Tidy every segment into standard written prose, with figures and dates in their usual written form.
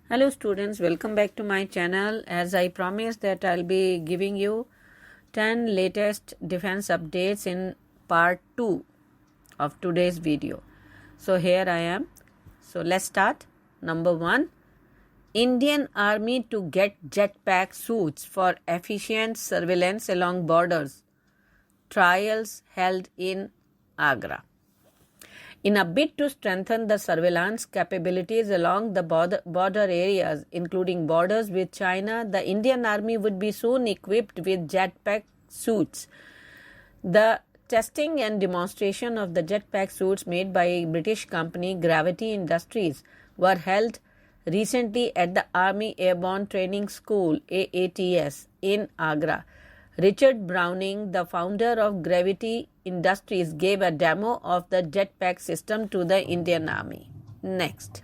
Hello students, welcome back to my channel. As I promised that I'll be giving you 10 latest defense updates in part 2 of today's video. So here I am. So let's start. Number 1, Indian Army to get jetpack suits for efficient surveillance along borders. Trials held in Agra. In a bid to strengthen the surveillance capabilities along the border areas, including borders with China, the Indian Army would be soon equipped with jetpack suits. The testing and demonstration of the jetpack suits made by British company Gravity Industries were held recently at the Army Airborne Training School AATS in Agra. Richard Browning, the founder of Gravity Industries, gave a demo of the jetpack system to the Indian Army. Next.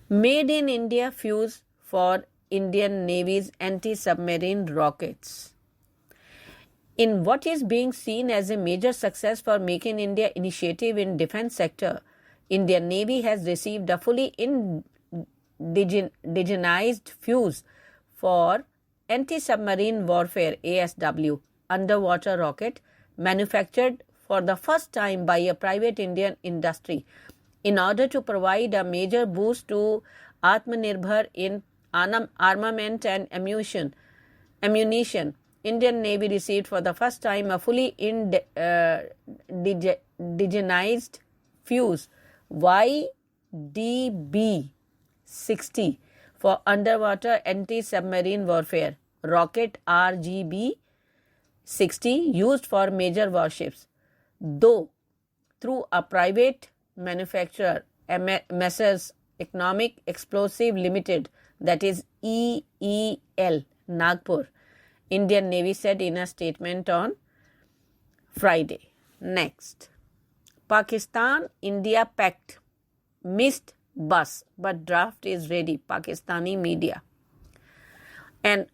Made in India fuze for Indian Navy's anti-submarine rockets. In what is being seen as a major success for Make in India initiative in defense sector, Indian Navy has received a fully indigenized fuse for anti-submarine warfare ASW underwater rocket manufactured for the first time by a private Indian industry in order to provide a major boost to Atmanirbhar in armament and ammunition. Indian Navy received for the first time a fully indigenized fuse YDB-60 for underwater anti-submarine warfare rocket RGB-60 used for major warships, though through a private manufacturer, Messrs. Economic Explosive Limited, that is EEL, Nagpur, Indian Navy said in a statement on Friday. Next, Pakistan-India pact missed bus, but draft is ready, Pakistani media. An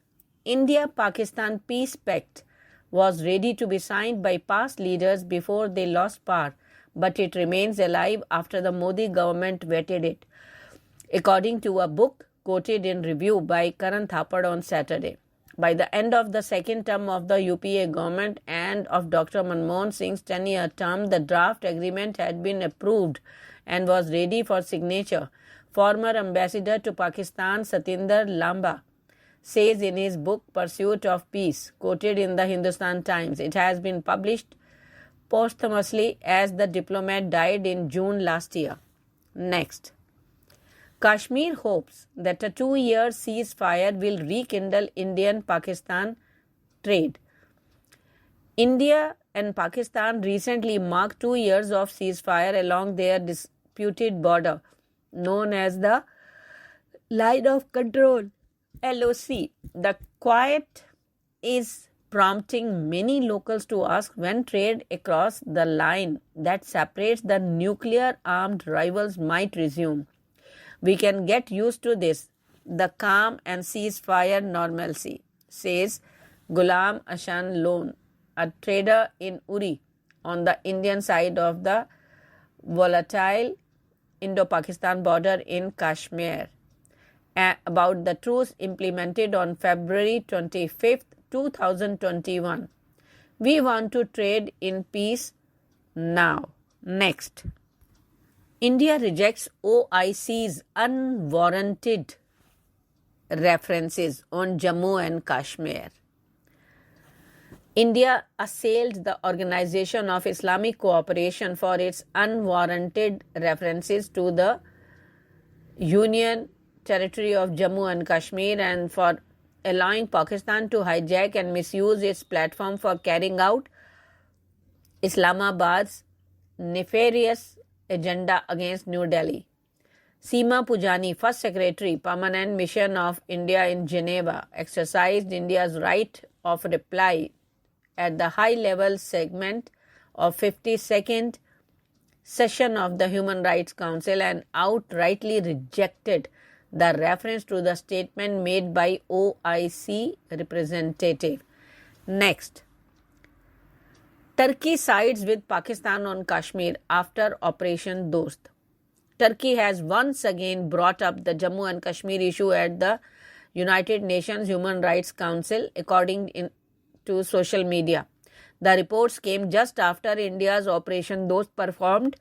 India-Pakistan peace pact was ready to be signed by past leaders before they lost power, but it remains alive after the Modi government vetted it, according to a book quoted in review by Karan Thapar on Saturday. By the end of the second term of the UPA government and of Dr. Manmohan Singh's 10-year term, the draft agreement had been approved and was ready for signature. Former ambassador to Pakistan Satinder Lamba says in his book Pursuit of Peace, quoted in the Hindustan Times, it has been published posthumously as the diplomat died in June last year. Next, Kashmir hopes that a 2-year ceasefire will rekindle Indian-Pakistan trade. India and Pakistan recently marked 2 years of ceasefire along their disputed border, known as the Line of Control, LOC. The quiet is prompting many locals to ask when trade across the line that separates the nuclear-armed rivals might resume. We can get used to this, the calm and ceasefire normalcy, says Ghulam Ashan Lone, a trader in Uri on the Indian side of the volatile Indo-Pakistan border in Kashmir, about the truce implemented on February 25, 2021. We want to trade in peace now. Next, India rejects OIC's unwarranted references on Jammu and Kashmir. India assailed the Organization of Islamic Cooperation for its unwarranted references to the Union Territory of Jammu and Kashmir and for allowing Pakistan to hijack and misuse its platform for carrying out Islamabad's nefarious agenda against New Delhi. Seema Pujani, First Secretary, Permanent Mission of India in Geneva, exercised India's right of reply at the high-level segment of 52nd session of the Human Rights Council and outrightly rejected the reference to the statement made by OIC representative. Next, Turkey sides with Pakistan on Kashmir after Operation Dost. Turkey has once again brought up the Jammu and Kashmir issue at the United Nations Human Rights Council, according to social media. The reports came just after India's Operation Dost performed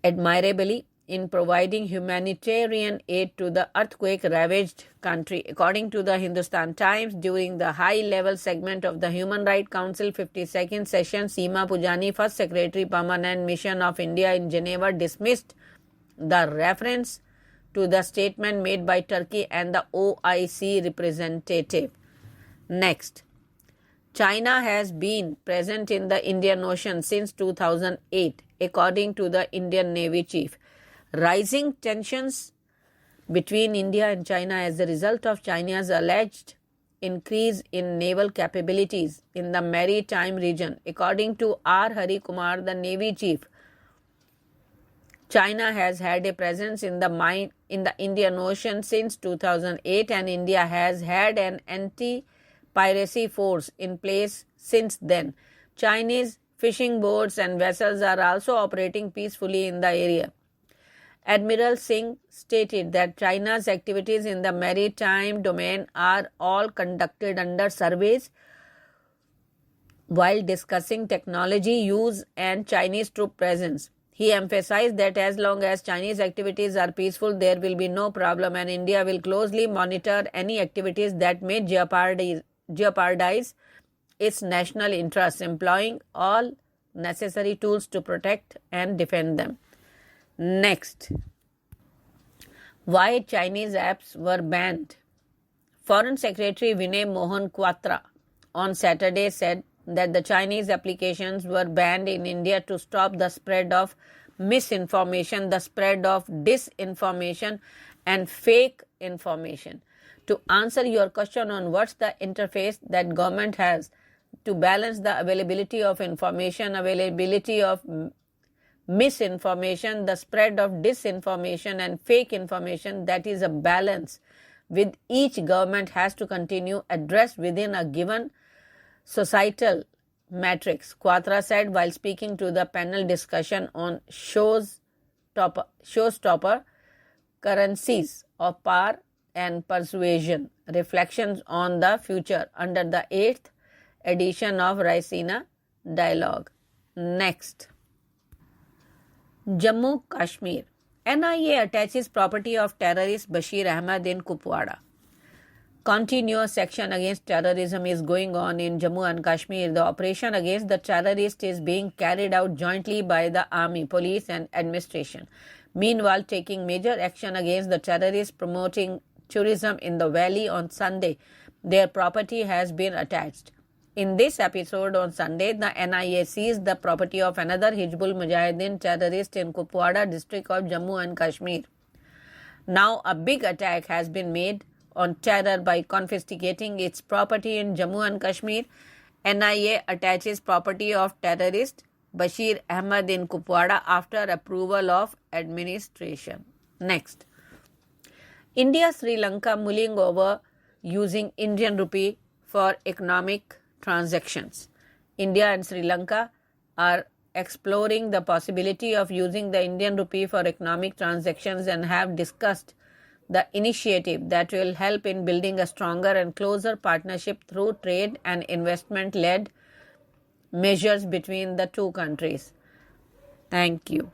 admirably in providing humanitarian aid to the earthquake-ravaged country. According to the Hindustan Times, during the high-level segment of the Human Rights Council 52nd session, Seema Pujani, First Secretary Permanent Mission of India in Geneva, dismissed the reference to the statement made by Turkey and the OIC representative. Next, China has been present in the Indian Ocean since 2008, according to the Indian Navy chief. Rising tensions between India and China as a result of China's alleged increase in naval capabilities in the maritime region. According to R. Hari Kumar, the Navy chief, China has had a presence in the Indian Ocean since 2008, and India has had an anti-piracy force in place since then. Chinese fishing boats and vessels are also operating peacefully in the area. Admiral Singh stated that China's activities in the maritime domain are all conducted under surveys. While discussing technology use and Chinese troop presence, he emphasized that as long as Chinese activities are peaceful, there will be no problem, and India will closely monitor any activities that may jeopardize its national interests, employing all necessary tools to protect and defend them. Next, why Chinese apps were banned. Foreign Secretary Vinay Mohan Kwatra on Saturday said that the Chinese applications were banned in India to stop the spread of misinformation, the spread of disinformation and fake information. To answer your question on what's the interface that government has to balance the availability of information, availability of misinformation, the spread of disinformation and fake information, that is a balance with each government has to continue addressed within a given societal matrix, Kwatra said while speaking to the panel discussion on showstopper currencies of power and persuasion, reflections on the future under the 8th edition of Raisina Dialogue. Next, Jammu Kashmir. NIA attaches property of terrorist Bashir Ahmed in Kupwara. Continuous action against terrorism is going on in Jammu and Kashmir. The operation against the terrorist is being carried out jointly by the army, police and administration. Meanwhile, taking major action against the terrorists promoting tourism in the valley on Sunday, their property has been attached. In this episode on Sunday, the NIA seized the property of another Hizbul Mujahideen terrorist in Kupwara district of Jammu and Kashmir. Now, a big attack has been made on terror by confiscating its property in Jammu and Kashmir. NIA attaches property of terrorist Bashir Ahmed in Kupwara after approval of administration. Next, India-Sri Lanka mulling over using Indian rupee for economic transactions. India and Sri Lanka are exploring the possibility of using the Indian rupee for economic transactions and have discussed the initiative that will help in building a stronger and closer partnership through trade and investment-led measures between the two countries. Thank you.